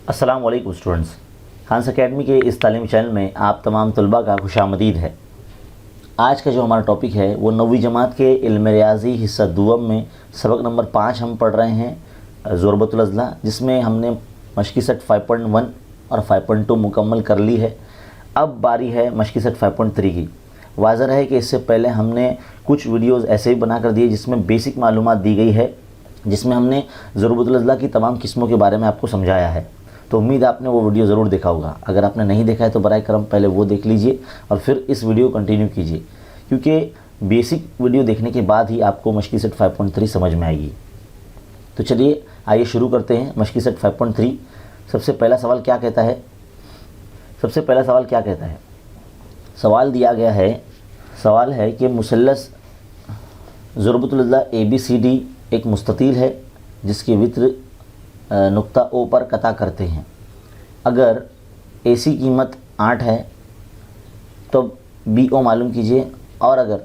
अस्सलाम वालेकुम स्टूडेंट्स। हांस अकेडमी के इस तालीमी चैनल में आप तमाम तलबा का खुशामदीद है। आज का जो हमारा टॉपिक है वो 9वीं जमात के इल्म रियाज़ी हिस्सा दुअम में सबक नंबर 5 हम पढ़ रहे हैं ज़ुरबतुल अज़ला, जिसमें हमने मशक़ी सेट 5.1 और 5.2 मुकम्मल कर ली है। अब बारी है मशक़ी सेट 5.3 की। वाज़ह है कि इससे पहले हमने कुछ वीडियोज़ ऐसे ही बना कर दिए जिसमें बेसिक मालूमात दी गई है, जिसमें हमने ज़ुरबतुल अज़ला की तमाम किस्मों के बारे में आपको समझाया है। तो उम्मीद है आपने वो वीडियो ज़रूर देखा होगा। अगर आपने नहीं देखा है तो बराए करम पहले वो देख लीजिए और फिर इस वीडियो को कंटिन्यू कीजिए, क्योंकि बेसिक वीडियो देखने के बाद ही आपको मशक़ी सेट 5.3 समझ में आएगी। तो चलिए आइए शुरू करते हैं मशक़ी सेट 5.3। सबसे पहला सवाल क्या कहता है? सवाल दिया गया है, सवाल है कि मुसल्लस ज़ुरबतुल अज़ला ABCD एक मुस्ततील है जिसके वित्र नुक्ता ओ पर कता करते हैं। अगर AC कीमत 8 है तो BO मालूम कीजिए, और अगर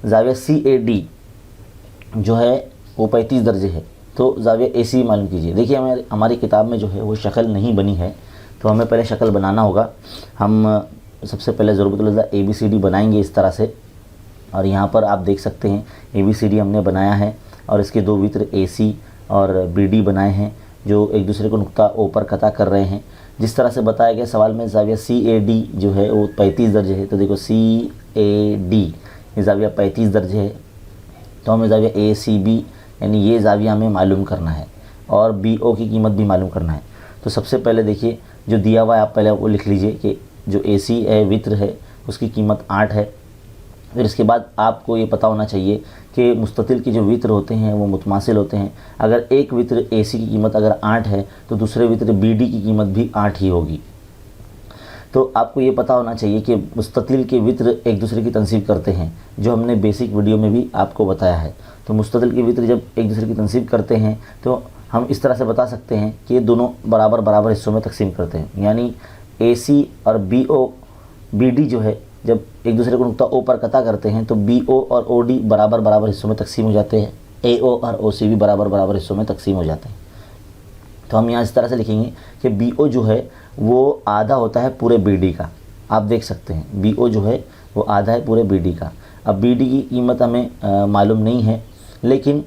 ज़ाविया CAD जो है वो 35 दर्जे है तो ज़ाविया AC मालूम कीजिए। देखिए हमारी किताब में जो है वो शक्ल नहीं बनी है, तो हमें पहले शक्ल बनाना होगा। हम सबसे पहले ज़ुरबतुल अज़ला ABCD बनाएंगे इस तरह से, और यहाँ पर आप देख सकते हैं ABCD हमने बनाया है और इसके दो वित्र AC और BD बनाए हैं जो एक दूसरे को नुक्ता ओ पर कता कर रहे हैं। जिस तरह से बताया गया सवाल में ज़ाविया CAD जो है वो 35 दर्जे है, तो देखो CAD ये ज़ाविया 35 दर्जे है, तो हमें ज़ाविया ACB यानी ये ज़ाविया हमें मालूम करना है और BO की कीमत भी मालूम करना है। तो सबसे पहले देखिए जो दिया हुआ है आप पहले वो लिख लीजिए कि जो AC है वित्र है उसकी कीमत 8 है। फिर इसके बाद आपको ये पता होना चाहिए कि मुस्ततिल के जो वित्र होते हैं वो मुतमासिल होते हैं। अगर एक वित्र AC की कीमत अगर 8 है तो दूसरे वित्र BD की कीमत भी 8 ही होगी। तो आपको ये पता होना चाहिए कि मुस्ततिल के वित्र एक दूसरे की तनसीब करते हैं, जो हमने बेसिक वीडियो में भी आपको बताया है। तो मुस्ततिल के वित्र जब एक दूसरे की तनसीब करते हैं तो हम इस तरह से बता सकते हैं कि ये दोनों बराबर बराबर हिस्सों में तकसीम करते हैं, यानी AC और BD जो है जब एक दूसरे को नुक्ता ओ पर कता करते हैं तो BO और OD बराबर बराबर हिस्सों में तकसीम हो जाते हैं, AO और OC भी बराबर बराबर हिस्सों में तकसीम हो जाते हैं। तो हम यहाँ इस तरह से लिखेंगे कि BO जो है वो आधा होता है पूरे BD का। आप देख सकते हैं BO जो है वो आधा है पूरे BD का। अब BD की कीमत हमें मालूम नहीं है, लेकिन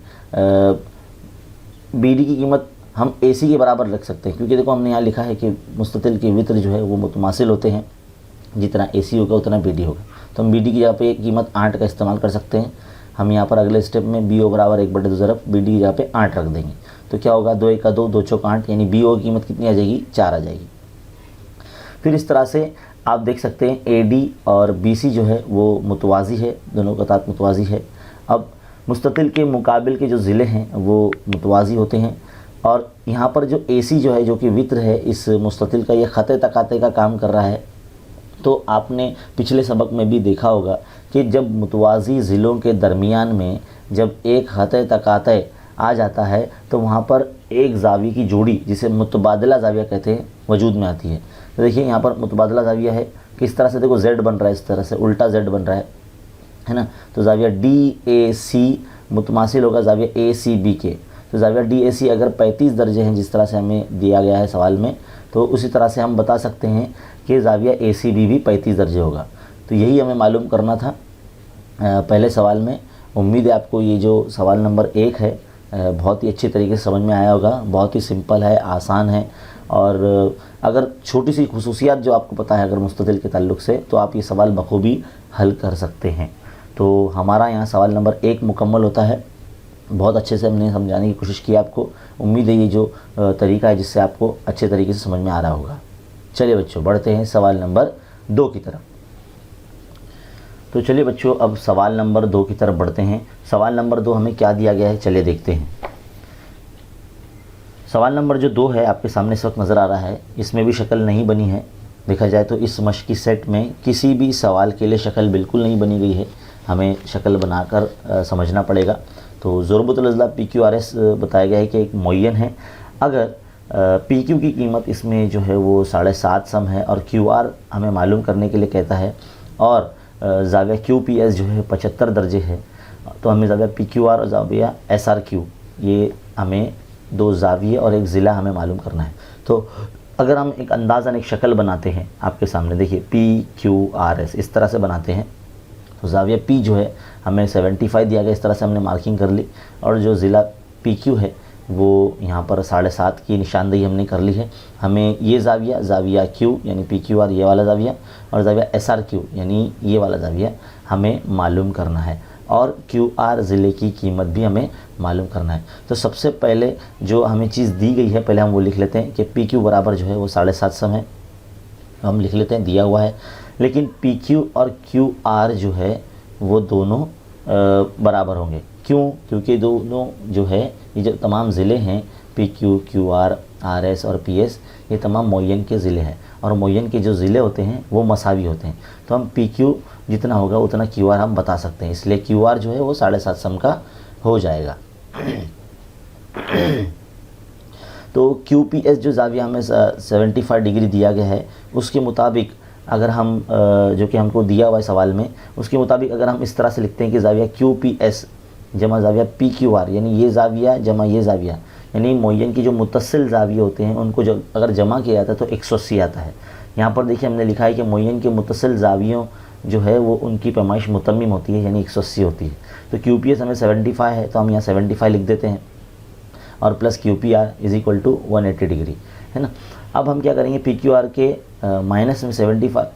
BD की कीमत हम AC के बराबर रख सकते हैं, क्योंकि देखो हमने यहाँ लिखा है कि मुस्ततिल के वित्र जो है वो मुतमासिल होते हैं, जितना AC होगा उतना BD होगा। तो हम BD की जगह पे कीमत 8 का इस्तेमाल कर सकते हैं। हम यहाँ पर अगले स्टेप में BO बराबर 1/2 ज़रफ़ BD की जगह पे 8 रख देंगे, तो क्या होगा 2 1 2 2 चौक 8, यानी BO की कीमत कितनी आ जाएगी? 4 आ जाएगी। फिर इस तरह से आप देख सकते हैं AD और BC जो है वो मुतवाज़ी है, दोनों का तात मुतवाज़ी है। अब मुस्ततिल के मुकाबिल के जो ज़िले हैं वो मुतवाज़ी होते हैं, और यहाँ पर जो AC जो है जो कि वित्र है इस मुस्ततिल का, ये ख़त तकाते का काम कर रहा है। तो आपने पिछले सबक में भी देखा होगा कि जब मुतवाज़ी ज़िलों के दरमियान में जब एक ख़त तकाते आ जाता है तो वहाँ पर एक ज़ाविया की जोड़ी जिसे मुतबादला ज़ाविया कहते हैं वजूद में आती है। तो देखिए यहाँ पर मुतबादला ज़ाविया है, किस तरह से देखो Z बन रहा है, इस तरह से उल्टा Z बन रहा है ना। तो ज़ाविया DAC मुतमासिल होगा ज़ाविया ACB के। तो ज़ाविया DAC अगर 35 दर्जे हैं जिस तरह से हमें दिया गया है सवाल में, तो उसी तरह से हम बता सकते हैं कि ज़ाविया ACB भी 35 दर्जे होगा। तो यही हमें मालूम करना था पहले सवाल में। उम्मीद है आपको ये जो सवाल नंबर 1 है बहुत ही अच्छी तरीके से समझ में आया होगा। बहुत ही सिंपल है, आसान है, और अगर छोटी सी खुसूसियात जो आपको पता है अगर मुस्ततिल के ताल्लुक़ से, तो आप ये सवाल बखूबी हल कर सकते हैं। तो हमारा यहाँ सवाल नंबर 1 मुकम्मल होता है। बहुत अच्छे से हमने समझाने की कोशिश की आपको। उम्मीद है ये जो तरीका है जिससे आपको अच्छे तरीके से समझ में आ रहा होगा। चलिए बच्चों बढ़ते हैं सवाल नंबर 2 की तरफ। तो चलिए बच्चों अब सवाल नंबर 2 की तरफ बढ़ते हैं। सवाल नंबर 2 हमें क्या दिया गया है, चलिए देखते हैं। सवाल नंबर जो 2 है आपके सामने इस वक्त नज़र आ रहा है, इसमें भी शक्ल नहीं बनी है। देखा जाए तो इस मशक़ी सेट में किसी भी सवाल के लिए शक्ल बिल्कुल नहीं बनी गई है, हमें शक्ल बनाकर समझना पड़ेगा। तो ज़ुरबतुल अज़ला PQRS बताया गया है कि एक मुअय्यन है। अगर PQ की कीमत इसमें जो है वो 7.5 सम है और QR हमें मालूम करने के लिए कहता है, और ज़ाविया QPS जो है 75 दर्जे है, तो हमें ज़ाविया PQR और ज़ाविया SRQ ये हमें 2 ज़ाविये और एक ज़िला हमें मालूम करना है। तो अगर हम एक अंदाज़न एक शक्ल बनाते हैं आपके सामने, देखिए PQRS इस तरह से बनाते हैं, तो ज़ाविया P जो है हमें 75 दिया गया, इस तरह से हमने मार्किंग कर ली, और जो ज़िला PQ है वो यहाँ पर 7.5 की निशानदेही हमने कर ली है। हमें ये ज़ाविया Q यानी PQR ये वाला ज़ाविया, और ज़ाविया SRQ यानी ये वाला ज़ाविया हमें मालूम करना है, और QR ज़िले की कीमत भी हमें मालूम करना है। तो सबसे पहले जो हमें चीज़ दी गई है, पहले हम वो लिख लेते हैं कि PQ बराबर जो है वो 7.5 सम है, हम लिख लेते हैं, दिया हुआ है। लेकिन PQ और QR जो है वो दोनों बराबर होंगे। क्यों? क्योंकि दोनों जो है ये जो तमाम ज़िले हैं PQ, QR, RS और PS, ये तमाम मुअय्यन के ज़िले हैं, और मुअय्यन के जो ज़िले होते हैं वो मसावी होते हैं। तो हम PQ जितना होगा उतना QR हम बता सकते हैं, इसलिए QR जो है वो 7.5 सम का हो जाएगा। तो QPS जो ज़ाविया हमें 75 डिग्री दिया गया है, उसके मुताबिक अगर हम जो कि हमको दिया हुआ है सवाल में, उसके मुताबिक अगर हम इस तरह से लिखते हैं कि ज़ाविया QPS जमा ज़ाविया PQR, यानी ये ज़ाविया जमा ये ज़ाविया, यानी मुअय्यन की जो मुत्तसिल ज़ाविये होते हैं उनको जब अगर जमा किया जाता है तो 180 आता है। यहाँ पर देखिए हमने लिखा है कि मुअय्यन के मुत्तसिल ज़ावियों जो है वो उनकी पैमाइश मुतम्मिम होती है, यानी 180 होती है। तो QPS हमें 75 है, तो हम यहाँ 75 लिख देते हैं, और plus QPR is equal to 180 degree, है ना। अब हम क्या करेंगे, PQR के माइनस में 75,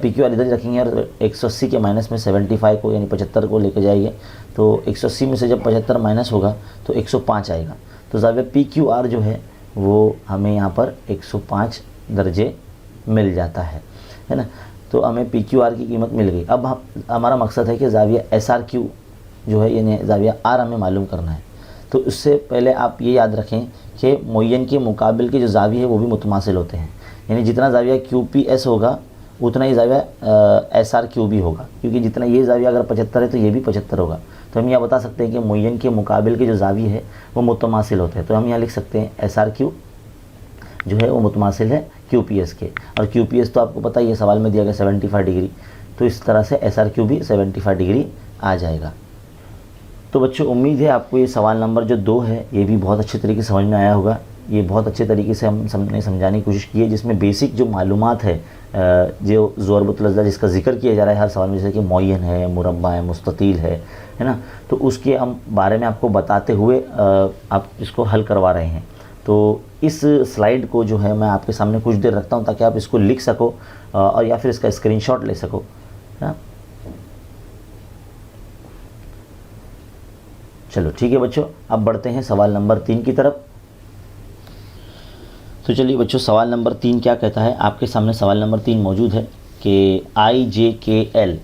PQR इधर रखेंगे और 180 के माइनस में 75 को यानी 75 को लेकर जाएंगे, तो 180 में से जब 75 माइनस होगा तो 105 आएगा। तो ज़ाविया PQR जो है वो हमें यहाँ पर 105 दर्जे मिल जाता है ना। तो हमें PQR की कीमत मिल गई। अब हमारा मकसद है कि ज़ाविया SRQ जो है यानी ज़ाविया R हमें मालूम करना है। तो इससे पहले आप ये याद रखें कि मुअय्यन के मुकाबिल के जो ज़ाविये हैं वो भी मुतमासिल होते हैं, यानी जितना ज़ाविया QPS होगा उतना ही ज़ाविया SRQ भी होगा, क्योंकि जितना ये ज़ाविया अगर 75 है तो ये भी 75 होगा। तो हम यह बता सकते हैं कि मुअय्यन के मुकाबिल के जो ज़ाविये है वो मुतमासिल होते हैं। तो हम यहाँ लिख सकते हैं SRQ जो है वो मुतमासिल है QPS के, और QPS तो आपको पता ही है सवाल में दिया गया 75 डिग्री, तो इस तरह से SRQ भी 75 डिग्री आ जाएगा। तो बच्चों उम्मीद है आपको ये सवाल नंबर जो 2 है ये भी बहुत अच्छे तरीके से समझ में आया होगा। ये बहुत अच्छे तरीके से हमने समझाने की कोशिश की है, जिसमें बेसिक जो मालूमात है जो ज़ुरबतुल अज़ला जिसका जिक्र किया जा रहा है हर सवाल में, जैसे कि मुअय्यन है, मुरब्बा है, मुस्ततील है ना, तो उसके हम बारे में आपको बताते हुए आप इसको हल करवा रहे हैं। तो इस स्लाइड को जो है मैं आपके सामने कुछ देर रखता हूँ ताकि आप इसको लिख सको और या फिर इसका स्क्रीनशॉट ले सको, है ना। चलो ठीक है बच्चों, अब बढ़ते हैं सवाल नंबर 3 की तरफ। तो चलिए बच्चों, सवाल नंबर 3 क्या कहता है, आपके सामने सवाल नंबर 3 मौजूद है कि IJKL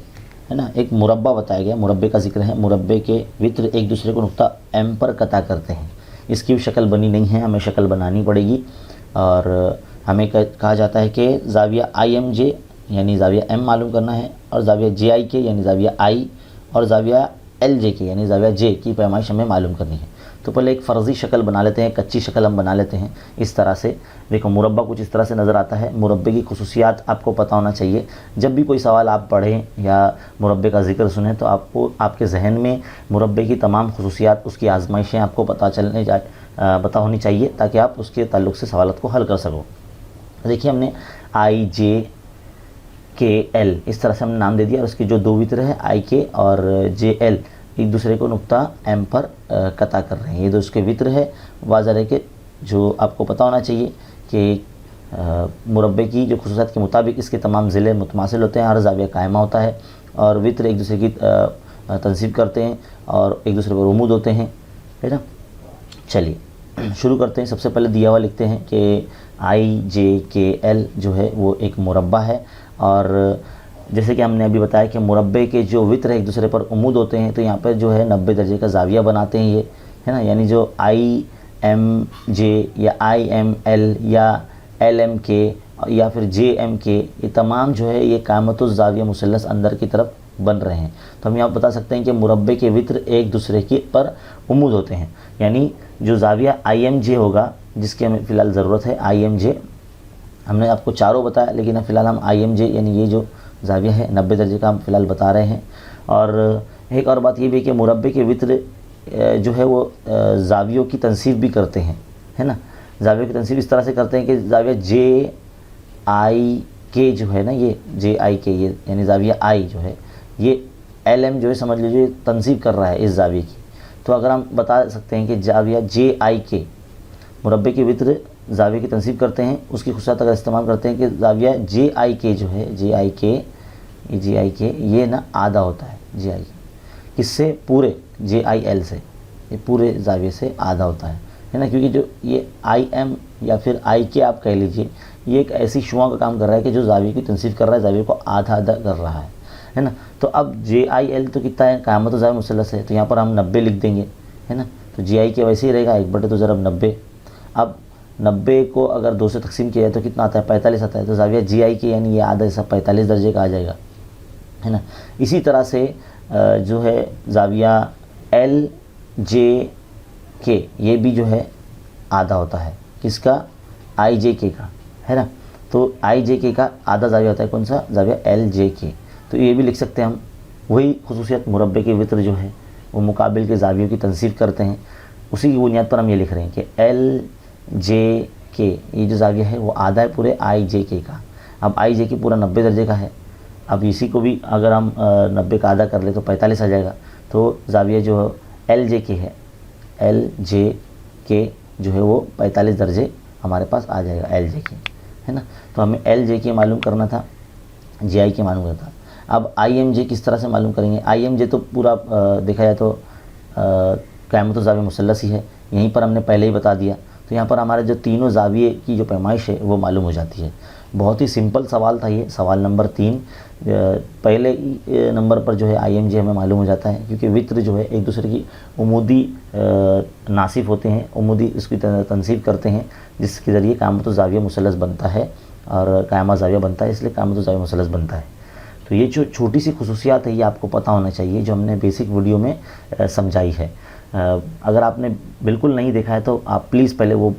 है ना, एक मुरब्बा बताया गया, मुरब्बे का जिक्र है। मुरब्बे के वित्र एक दूसरे को नुक्ता M पर कता करते हैं। इसकी शक्ल बनी नहीं है, हमें शक्ल बनानी पड़ेगी, और हमें कहा जाता है कि ज़ाविया IMJ यानी ज़ाविया M मालूम करना है, और ज़ाविया JIK यानी ज़ाविया I, और ज़ाविया LJK यानी ज़ाविया J की पैमाइश हमें मालूम करनी है। तो पहले एक फ़र्ज़ी शक्ल बना लेते हैं, कच्ची शक्ल हम बना लेते हैं इस तरह से। देखो मुरब्बा कुछ इस तरह से नज़र आता है। मुरब्बे की खुसूसियात आपको पता होना चाहिए। जब भी कोई सवाल आप पढ़ें या मुरब्बे का जिक्र सुनें तो आपको आपके जहन में मुरब्बे की तमाम खुसूसियात, उसकी आजमाइशें आपको पता होनी चाहिए, ताकि आप उसके ताल्लुक़ से सवालत को हल कर सको। देखिए हमने IJKL इस तरह से हमने नाम दे दिया, और उसके जो 2 वित्र है IK और JL एक दूसरे को नुक्ता M पर कता कर रहे हैं। ये जो उसके वित्र है, वाज़ह है कि जो आपको पता होना चाहिए कि मुरब्बे की जो खुसूसियात के मुताबिक इसके तमाम ज़िले मुतमासिल होते हैं, हर ज़ाविया कायमा होता है, और वित्र एक दूसरे की तनसीब करते हैं और एक दूसरे पर उमूद होते हैं, है ना। चलिए शुरू करते हैं। सबसे पहले दिया हुआ लिखते हैं कि IJKL जो है वो एक मुरब्बा है, और जैसे कि हमने अभी बताया कि मुरब्बे के जो वित्र एक दूसरे पर उमूद होते हैं, तो यहाँ पर जो है 90 दर्जे का ज़ाविया बनाते हैं ये, है ना। यानी जो IMJ या IML या LMK या फिर JMK ये तमाम जो है ये कायमतुज़ ज़ाविया मुसल्लस अंदर की तरफ बन रहे हैं। तो हम यहाँ बता सकते हैं कि मुरब्बे के वित्र एक दूसरे की पर उमूद होते हैं, यानी जो ज़ाविया IMJ होगा, जिसकी हमें फ़िलहाल ज़रूरत है IMJ, हमने आपको चारों बताया, लेकिन अब फ़िलहाल हम IMJ यानी ये जो ज़ाविया है 90 दर्जे का हम फ़िलहाल बता रहे हैं। और एक और बात ये भी है कि मुरब्बे के वित्र जो है वो ज़ावियों की तनसीब भी करते हैं, है ना। जाविया की तनसीब इस तरह से करते हैं कि जाविया जे आई के जो है ना, ये जे आई के, ये यानी जाविया आई जो है, ये एल एम जो है समझ लीजिए तनसीब कर रहा है इस जाविये की। तो अगर हम बता सकते हैं कि जाविया जे आई के मुरब्बे के वित्र जाविये की तनसीब करते हैं, उसकी खुसूसियात अगर इस्तेमाल करते हैं कि जाविया जे आई के जो है, जे आई के ये ना आधा होता है, जे आई किससे, पूरे जे आई एल से, ये पूरे जाविये से आधा होता है ना, क्योंकि जो ये आई एम या फिर आई के आप कह लीजिए, ये एक ऐसी शुआ का काम कर रहा है कि जो जाविये की तनसीब कर रहा है, जाविये को आधा आधा कर रहा है ना। तो अब जे आई एल तो कितना है, क़यामत ज़ाविया मुसल्लस है, तो यहाँ पर हम 90 लिख देंगे, है ना। तो जे आई के वैसे ही रहेगा 1/2 ज़रब 90। अब 90 को अगर 2 से तकसीम किया है तो कितना आता है, 45 आता है। तो जाविया जे आई के यानी ये आधा हिस्सा 45 दर्जे का आ जाएगा, है ना। इसी तरह से जो है जाविया एल जे के, ये भी जो है आधा होता है, किसका, आई जे के का, है ना। तो आई जे के का आधा जाविया होता है, कौन सा, जाविया एल जे के। तो ये भी लिख सकते हैं हम। वही खुसूसियत मुरब्बे के वित्र जो है वो मुकाबिल के जावियों की तनसीब करते हैं, उसी की बुनियाद पर हम ये लिख रहे हैं कि एल जे के, ये जो जाविया है वो आधा है पूरे आई जे के का। अब आई जे के पूरा 90 दर्जे का है। अब इसी को भी अगर हम 90 का आधा कर ले तो 45 आ जाएगा। तो जाविया जो एल जे के है, एल जे के जो है वो 45 दर्जे हमारे पास आ जाएगा, एल जे के, है ना। तो हमें एल जे के मालूम करना था, जे आई के मालूम करना था। अब आई एम जे किस तरह से मालूम करेंगे, आई एम जे तो पूरा देखा जाए तो क़यामत ज़ाविया मुसल्लस ही है, यहीं पर हमने पहले ही बता दिया। तो यहाँ पर हमारे जो तीनों ज़ाविये की जो पैमाइश है वो मालूम हो जाती है। बहुत ही सिंपल सवाल था ये, सवाल नंबर 3। पहले नंबर पर जो है आई एम जे हमें मालूम हो जाता है, क्योंकि वित्र जो है एक दूसरे की उमूदी नासिफ होते हैं, उमूदी इसकी तनसीब करते हैं, जिसके ज़रिए क़यामत ज़ाविया मुसल्लस बनता है और क़यामा ज़ाविया बनता है, इसलिए क़यामत ज़ाविया मुसल्लस बनता है। तो ये जो छोटी सी खुसूसियात है ये आपको पता होना चाहिए, जो हमने बेसिक वीडियो में समझाई है। अगर आपने बिल्कुल नहीं देखा है तो आप प्लीज़ पहले वो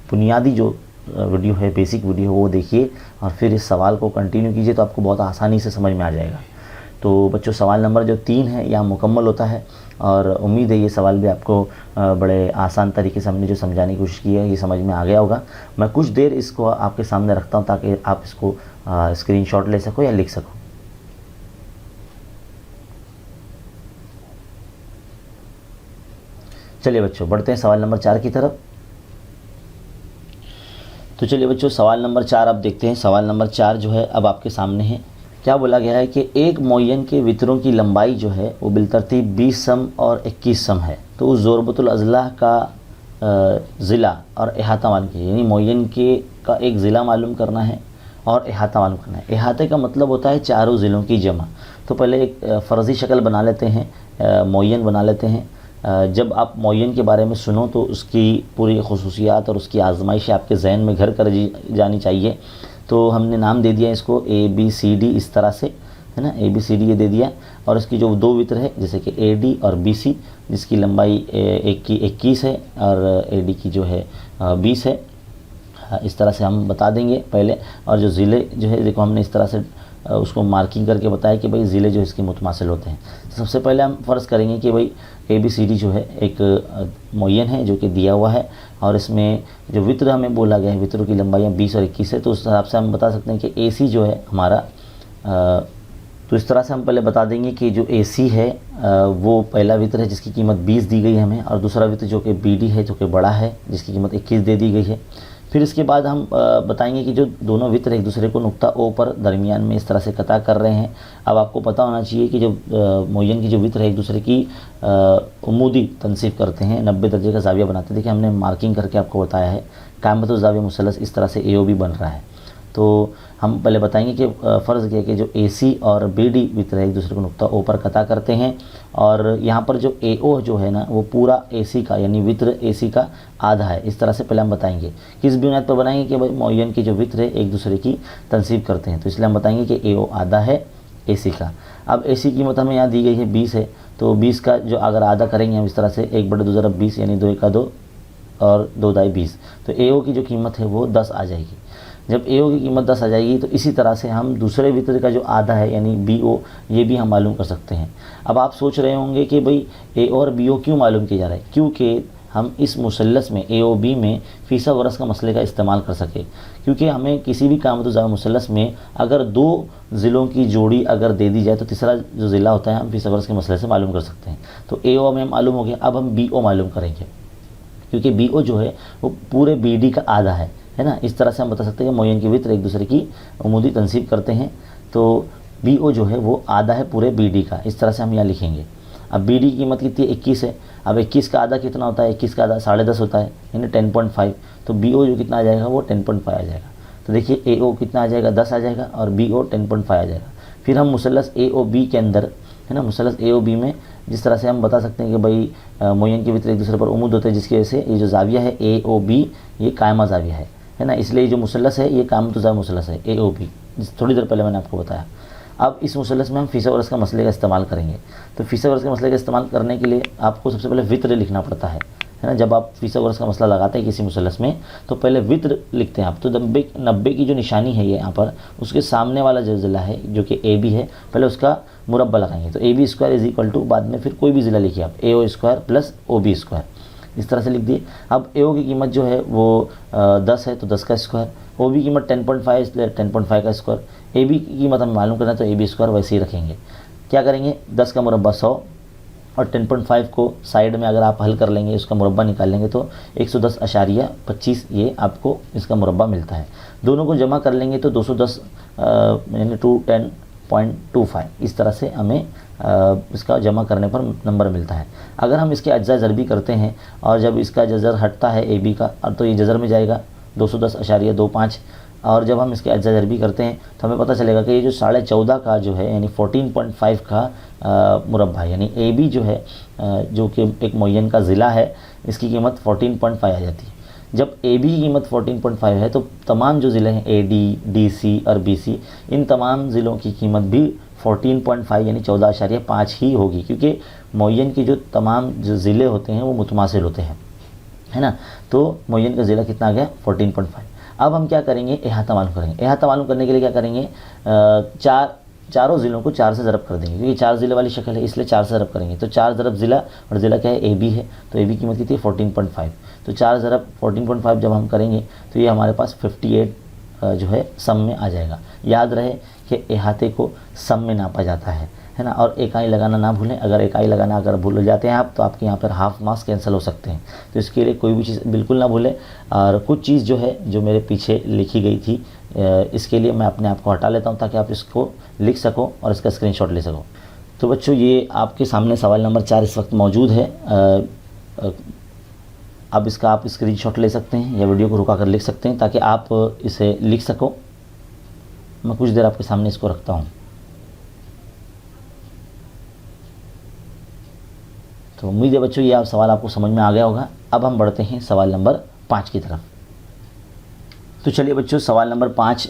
बुनियादी जो वीडियो है, बेसिक वीडियो, वो देखिए और फिर इस सवाल को कंटिन्यू कीजिए, तो आपको बहुत आसानी से समझ में आ जाएगा। तो बच्चों, सवाल नंबर जो 3 है यहाँ मुकम्मल होता है और उम्मीद है ये सवाल भी आपको बड़े आसान तरीके से हमने जो समझाने की कोशिश की है ये समझ में आ गया होगा। मैं कुछ देर इसको आपके सामने रखता हूँ ताकि आप इसको स्क्रीनशॉट ले सको या लिख सको। चलिए बच्चों, बढ़ते हैं सवाल नंबर 4 की तरफ। तो चलिए बच्चों, सवाल नंबर 4 आप देखते हैं। सवाल नंबर 4 जो है अब आपके सामने है। क्या बोला गया है कि एक मुअय्यन के वित्रों की लंबाई जो है वो बिलतरतीब 20 सम और 21 सम है, तो उस ज़ोरबतुल अज़लाह का ज़िला और अहाता मालूम कीजिए। यानी मुअय्यन के का एक ज़िला मालूम करना है और अहाता मालूम करना है। अहाते का मतलब होता है चारों ज़िलों की जमा। तो पहले एक फ़र्ज़ी शक्ल बना लेते हैं, मुअय्यन बना लेते हैं। जब आप मुअय्यन के बारे में सुनो तो उसकी पूरी खुसूसियात और उसकी आजमाइश आपके जहन में घर कर जानी चाहिए। तो हमने नाम दे दिया इसको ABCD, इस तरह से, है ना, ABCD ये दे दिया। और इसकी जो 2 वित्र है जैसे कि AD और BC, जिसकी लंबाई एक की 21 है और AD की जो है 20 है, इस तरह से हम बता देंगे पहले। और जो ज़िले जो है देखो हमने इस तरह से उसको मार्किंग करके बताया कि भाई ज़िले जो इसके मुतमासिल होते हैं। सबसे पहले हम फ़र्ज़ करेंगे कि भाई ABCD जो है एक मुअय्यन है जो कि दिया हुआ है और इसमें जो वित्र हमें बोला गया है, वित्रों की लंबाइयाँ 20 और 21 है। तो उस हिसाब से हम बता सकते हैं कि AC जो है हमारा, तो इस तरह से हम पहले बता देंगे कि जो AC है वो पहला वित्र है जिसकी कीमत 20 दी गई है हमें, और दूसरा वित्र जो कि BD है जो कि बड़ा है जिसकी कीमत 21 दे दी गई है। फिर इसके बाद हम बताएंगे कि जो दोनों वित्र एक दूसरे को नुक्ता O पर दरमियान में इस तरह से कता कर रहे हैं। अब आपको पता होना चाहिए कि जो मुअय्यन की जो वित्र है एक दूसरे की उमूदी तनसीब करते हैं, 90 दर्जे का ज़ाविया बनाते हैं। देखिए हमने मार्किंग करके आपको बताया है, क़यामत ज़ाविया मुसल्लस इस तरह से AOB बन रहा है। तो हम पहले बताएंगे कि फ़र्ज़ किया कि जो AC और BD वित्र है एक दूसरे को नुक्ता O पर कता करते हैं, और यहाँ पर जो AO जो है ना वो पूरा AC का यानी वित्र AC का आधा है। इस तरह से पहले हम बताएंगे किस बुनियाद पर बनाएंगे कि भाई मुअय्यन के जो वित्र है एक दूसरे की तनसीब करते हैं, तो इसलिए हम बताएंगे कि AO आधा है AC का। अब AC की कीमत हमें यहाँ दी गई है 20 है, तो 20 का जो अगर आधा करेंगे हम इस तरह से 1/2 ज़रब 20 यानी 2 × 2 और 2 × 20, तो AO की जो कीमत है वो 10 आ जाएगी। जब AO की कीमत 10 आ जाएगी तो इसी तरह से हम दूसरे वित्र का जो आधा है यानी BO, ये भी हम मालूम कर सकते हैं। अब आप सोच रहे होंगे कि भाई AO और BO क्यों मालूम किया जा रहा है, क्योंकि हम इस मुसल्लस में AOB में फ़ीसा वरस का मसले का इस्तेमाल कर सके, क्योंकि हमें किसी भी कामत ज़ाया मुसल्लस में अगर 2 ज़िलों की जोड़ी अगर दे दी जाए तो तीसरा जो ज़िला होता है हम फ़ीसा वरस के मसले से मालूम कर सकते हैं। तो AO हमें मालूम हो गया, अब हम BO मालूम करेंगे, क्योंकि BO जो है वो पूरे BD का आधा है ना। इस तरह से हम बता सकते हैं कि मुअय्यन के वित्र एक दूसरे की उमूदी तनसीब करते हैं, तो BO जो है वो आधा है पूरे BD का। इस तरह से हम यहाँ लिखेंगे। अब BD की कीमत कितनी है? 21 है। अब 21 का आधा कितना होता है? 21 का आधा 10.5 होता है, यानी 10.5। तो BO जो कितना आ जाएगा वो 10.5 आ जाएगा। तो देखिए AO कितना आ जाएगा? 10 आ जाएगा और BO 10.5 आ जाएगा। फिर हम मुसल्लस AOB के अंदर है ना, मुसल्लस AOB में जिस तरह से हम बता सकते हैं कि भाई मुअय्यन के वित्र एक दूसरे पर उमूद होते हैं, जिसकी वजह से ये जो जाविया है AOB ये कायमा जाविया है ना। इसलिए जो मुसल्लस है ये कायमत ज़ाया मुसल्लस है AOB, थोड़ी देर पहले मैंने आपको बताया। अब इस मुसल्लस में हम फ़ीसा वरस का मसले का इस्तेमाल करेंगे। तो फ़ीसा वरस के मसले का इस्तेमाल करने के लिए आपको सबसे पहले वित्र लिखना पड़ता है ना। जब आप फ़ीसा वरस का मसला लगाते हैं किसी मुसल्लस में तो पहले वित्र लिखते हैं आप। तो 90 की जो निशानी है ये यहाँ पर, उसके सामने वाला जो ज़िला है जो कि AB है, पहले उसका मुरब्बा लगाएंगे। तो AB square is equal to, बाद में फिर कोई भी ज़िला लिखिए आप, AO square plus OB square, इस तरह से लिख दिए। अब AO की कीमत जो है वो 10 है तो 10 का स्क्वायर, OB की कीमत 10.5 है इसलिए 10.5 का स्क्वायर, AB की कीमत हमें मालूम करना है तो AB स्क्वायर वैसे ही रखेंगे। क्या करेंगे? 10 का मुरब्बा 100 और 10.5 को साइड में अगर आप हल कर लेंगे, उसका मुरब्बा निकाल लेंगे तो 110.25 ये आपको इसका मुरब्बा मिलता है। दोनों को जमा कर लेंगे तो 210 यानी 210.25, इस तरह से हमें इसका जमा करने पर नंबर मिलता है। अगर हम इसके अज्जा ज़रबी करते हैं और जब इसका जज़र हटता है AB का, तो ये जज़र में जाएगा 210.25, और जब हम इसके अज्जा ज़रबी करते हैं तो हमें पता चलेगा कि ये जो 14.5 का जो है यानी 14.5 का मुरब्बा है, यानी AB जो है जो कि एक मुअय्यन का ज़िला है, इसकी कीमत 14.5 आ जाती है। जब AB की कीमत 14.5 है तो तमाम जो ज़िले हैं AD, DC और BC, इन तमाम ज़िलों की कीमत भी 14.5 यानी 14.5 ही होगी, क्योंकि मुअय्यन के जो तमाम जो ज़िले होते हैं वो मुतमासिल होते हैं, है ना। तो मुअय्यन का ज़िला कितना आ गया? 14.5। अब हम क्या करेंगे? इहाता मालूम करेंगे। इहाता मालूम करने के लिए क्या करेंगे? चारों ज़िलों को 4 से ज़रब कर देंगे, क्योंकि 4 ज़िले वाली शक्ल है इसलिए 4 से ज़रब करेंगे। तो 4 ज़रब ज़िला, और ज़िला क्या है? AB है, तो AB की कीमत कितनी है? 14.5। तो 4 ज़रब 14.5 जब हम करेंगे तो ये हमारे पास 58 जो है सम में आ जाएगा। याद रहे कि इहाते को सम में नापा जाता है ना। और इकाई लगाना ना भूलें, अगर इकाई लगाना अगर भूल जाते हैं आप तो आपके यहाँ पर हाफ मार्क्स कैंसिल हो सकते हैं। तो इसके लिए कोई भी चीज़ बिल्कुल ना भूलें। और कुछ चीज़ जो है जो मेरे पीछे लिखी गई थी, इसके लिए मैं अपने आप को हटा लेता हूँ ताकि आप इसको लिख सको और इसका स्क्रीनशॉट ले सको। तो बच्चों ये आपके सामने सवाल नंबर 4 इस वक्त मौजूद है। अब इसका आप स्क्रीनशॉट ले सकते हैं या वीडियो को रुका कर लिख सकते हैं ताकि आप इसे लिख सको। मैं कुछ देर आपके सामने इसको रखता हूँ। तो उम्मीद है बच्चों ये आप सवाल आपको समझ में आ गया होगा। अब हम बढ़ते हैं सवाल नंबर 5 की तरफ। तो चलिए बच्चों, सवाल नंबर 5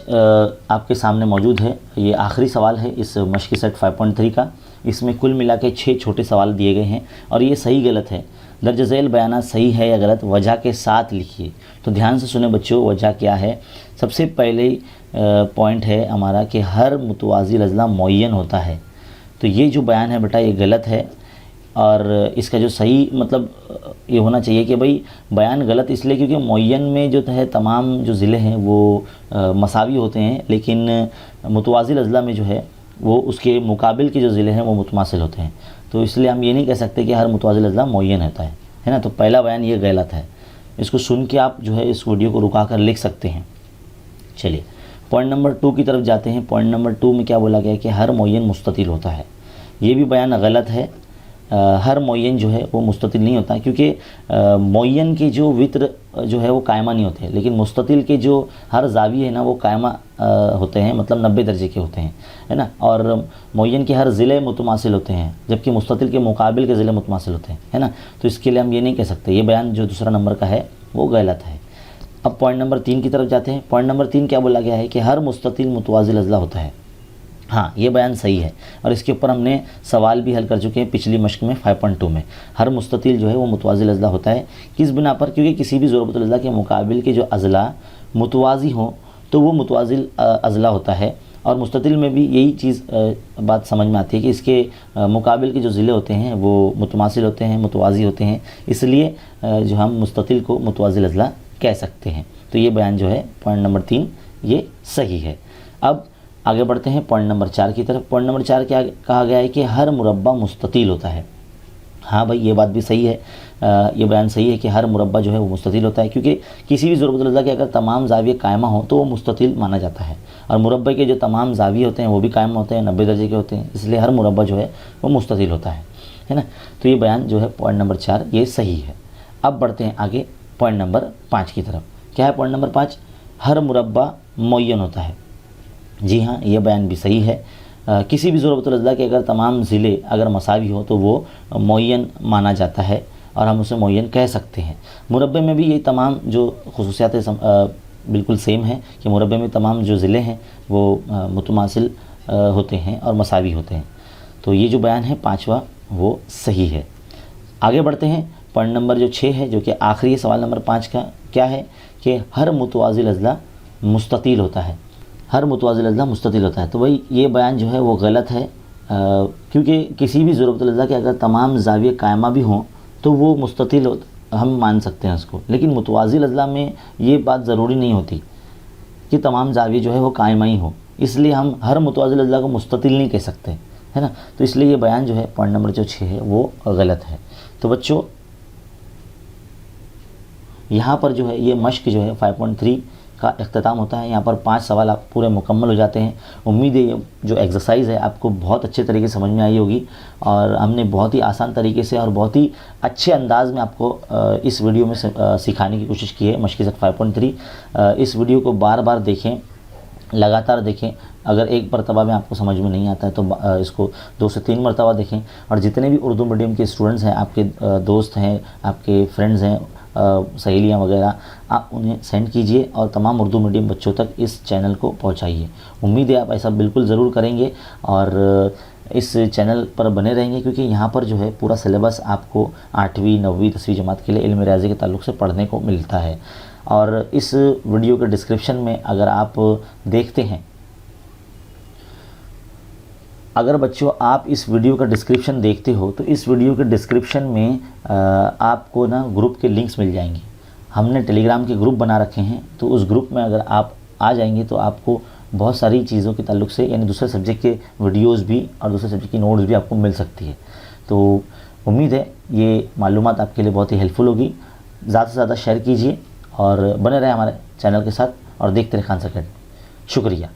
आपके सामने मौजूद है। ये आखिरी सवाल है इस मश्की सेट 5.3 का। इसमें कुल मिला के 6 छोटे सवाल दिए गए हैं और ये सही गलत है। दर्ज झैल बयाना सही है या गलत, वजह के साथ लिखिए। तो ध्यान से सुने बच्चों, वजह क्या है। सबसे पहले पॉइंट है हमारा कि हर मुतवाज़िल अज़ला मुअय्यन होता है। तो ये जो बयान है बेटा ये गलत है, और इसका जो सही मतलब ये होना चाहिए कि भाई बयान गलत इसलिए क्योंकि मुअय्यन में जो है तमाम जो ज़िले हैं वो मसावी होते हैं, लेकिन मुतवाज़िल अज़ला में जो है वो उसके मुकाबिल के जो ज़िले हैं वो मुतमासिल होते हैं। तो इसलिए हम ये नहीं कह सकते कि हर मुतवाज़िल अज़ला मुअय्यन होता है ना। तो पहला बयान ये गलत है। इसको सुन के आप जो है इस वीडियो को रुका कर लिख सकते हैं। चलिए पॉइंट नंबर 2 की तरफ जाते हैं। पॉइंट नंबर 2 में क्या बोला गया है कि हर मुअय्यन मुस्ततिल होता है। ये भी बयान गलत है। हर मुअय्यन जो है वो मुस्ततिल नहीं होता, क्योंकि मुअय्यन के जो वित्र जो है वो कायमा नहीं होते, लेकिन मुस्ततिल के जो हर जावी है ना वो कायमा होते हैं, मतलब 90 दर्जे के होते हैं, है ना। और मुअय्यन के हर ज़िले मुतमासिल होते हैं, जबकि मुस्ततिल के मुकाबिल के ज़िले मुतमासिल होते हैं, है ना। तो इसके लिए हम ये नहीं कह सकते। ये बयान जो दूसरा नंबर का है वो गलत है। अब पॉइंट नंबर 3 की तरफ जाते हैं। पॉइंट नंबर 3 क्या बोला गया है कि हर मुस्ततिल मुतवाज़िल अज़ला होता है। हाँ, ये बयान सही है और इसके ऊपर हमने सवाल भी हल कर चुके हैं पिछली मश्क में 5.2 में। हर मुस्ततिल जो है वो मुतवाज़िल अज़ला होता है। किस बिना पर? क्योंकि किसी भी ज़ुरबतुल अज़ला के मुकाबिल के जो अज़ला मुतवाज़ी हों तो वो मुतवाज़िल अज़ला होता है, और मुस्ततिल में भी यही चीज़ बात समझ में आती है कि इसके मुकाबिल के जो ज़िले होते हैं वो मुतमासिल होते हैं, मुतवाज़ी होते हैं, इसलिए जो हम मुस्ततिल को मुतवाज़िल अज़ला कह सकते हैं। तो ये बयान जो है पॉइंट नंबर 3 ये सही है। अब आगे बढ़ते हैं पॉइंट नंबर 4 की तरफ। पॉइंट नंबर 4 क्या कहा गया है कि हर मुरब्बा मुस्ततिल होता है। हाँ भाई, ये बात भी सही है, ये बयान सही है कि हर मुरब्बा जो है वो मुस्ततिल होता है, क्योंकि किसी भी ज़ुरबतुल अज़ला के अगर तमाम ज़ाविये कायमा हो तो वो मुस्ततिल माना जाता है, और मुरब्बे के जो तमाम ज़ाविये होते हैं वो भी कायम होते हैं, 90 दर्जे के होते हैं, इसलिए हर मुरब्बा जो है वो मुस्ततिल होता है ना। तो ये बयान जो है पॉइंट नंबर 4 ये सही है। अब बढ़ते हैं आगे पॉइंट नंबर 5 की तरफ। क्या है पॉइंट नंबर 5? हर मुरब्बा मुअय्यन होता है। जी हाँ, ये बयान भी सही है। किसी भी ज़ुरबतुल अज़ला के अगर तमाम ज़िले अगर मसावी हो तो वो मुअय्यन माना जाता है और हम उसे मुअय्यन कह सकते हैं। मुरब्बे में भी ये तमाम जो खुसूसियातें बिल्कुल सेम है कि मुरब्बे में तमाम जो ज़िले हैं वो मुतमासिल होते हैं और मसावी होते हैं। तो ये जो बयान है 5वां वो सही है। आगे बढ़ते हैं पॉइंट नंबर जो 6 है, जो कि आखिरी है सवाल नंबर 5 का। क्या है कि हर मुतवाज़िल अज़ला मुस्ततिल होता है। हर मुतवाज़िल अज़ला मुस्ततिल होता है। तो भाई ये बयान जो है वो गलत है, क्योंकि किसी भी ज़ुरबतुल अज़ला के अगर तमाम ज़ाविये कायमा भी हों तो वो मुस्ततिल हम मान सकते हैं उसको, लेकिन मुतवाज़िल अज़ला में ये बात ज़रूरी नहीं होती कि तमाम ज़ाविये जो है वो कायमा ही हो, इसलिए हम हर मुतवाज़िल अज़ला को मुस्ततिल नहीं कह सकते, है ना। तो इसलिए ये बयान जो है पॉइंट नंबर जो 6 है वो गलत है। तो बच्चों यहाँ पर जो है ये मश्क जो है 5.3 का इख्तिताम होता है। यहाँ पर 5 सवाल आप पूरे मुकम्मल हो जाते हैं। उम्मीद है ये जो एक्सरसाइज़ है आपको बहुत अच्छे तरीके से समझ में आई होगी, और हमने बहुत ही आसान तरीके से और बहुत ही अच्छे अंदाज़ में आपको इस वीडियो में सिखाने की कोशिश की है मश्क सेट 5.3। इस वीडियो को बार बार देखें, लगातार देखें। अगर एक मरतबा में आपको समझ में नहीं आता है तो इसको 2 से 3 मरतबा देखें। और जितने भी उर्दू मीडियम के स्टूडेंट्स हैं, आपके दोस्त हैं, आपके फ्रेंड्स हैं, सहेलियाँ वगैरह, आप उन्हें सेंड कीजिए और तमाम उर्दू मीडियम बच्चों तक इस चैनल को पहुंचाइए। उम्मीद है आप ऐसा बिल्कुल ज़रूर करेंगे और इस चैनल पर बने रहेंगे, क्योंकि यहाँ पर जो है पूरा सिलेबस आपको 8वीं 9वीं 10वीं जमात के लिए इल्म रियाज़ी के ताल्लुक़ से पढ़ने को मिलता है। और इस वीडियो के डिस्क्रिप्शन में अगर आप देखते हैं, अगर बच्चों आप इस वीडियो का डिस्क्रिप्शन देखते हो तो इस वीडियो के डिस्क्रिप्शन में आपको ना ग्रुप के लिंक्स मिल जाएंगे। हमने टेलीग्राम के ग्रुप बना रखे हैं, तो उस ग्रुप में अगर आप आ जाएंगे तो आपको बहुत सारी चीज़ों के ताल्लुक़ से, यानी दूसरे सब्जेक्ट के वीडियोस भी और दूसरे सब्जेक्ट की नोट्स भी आपको मिल सकती है। तो उम्मीद है ये मालूमात आपके लिए बहुत ही हेल्पफुल होगी। ज़्यादा से ज़्यादा शेयर कीजिए और बने रहें हमारे चैनल के साथ और देखते रहें खान सा अकेडमी। शुक्रिया।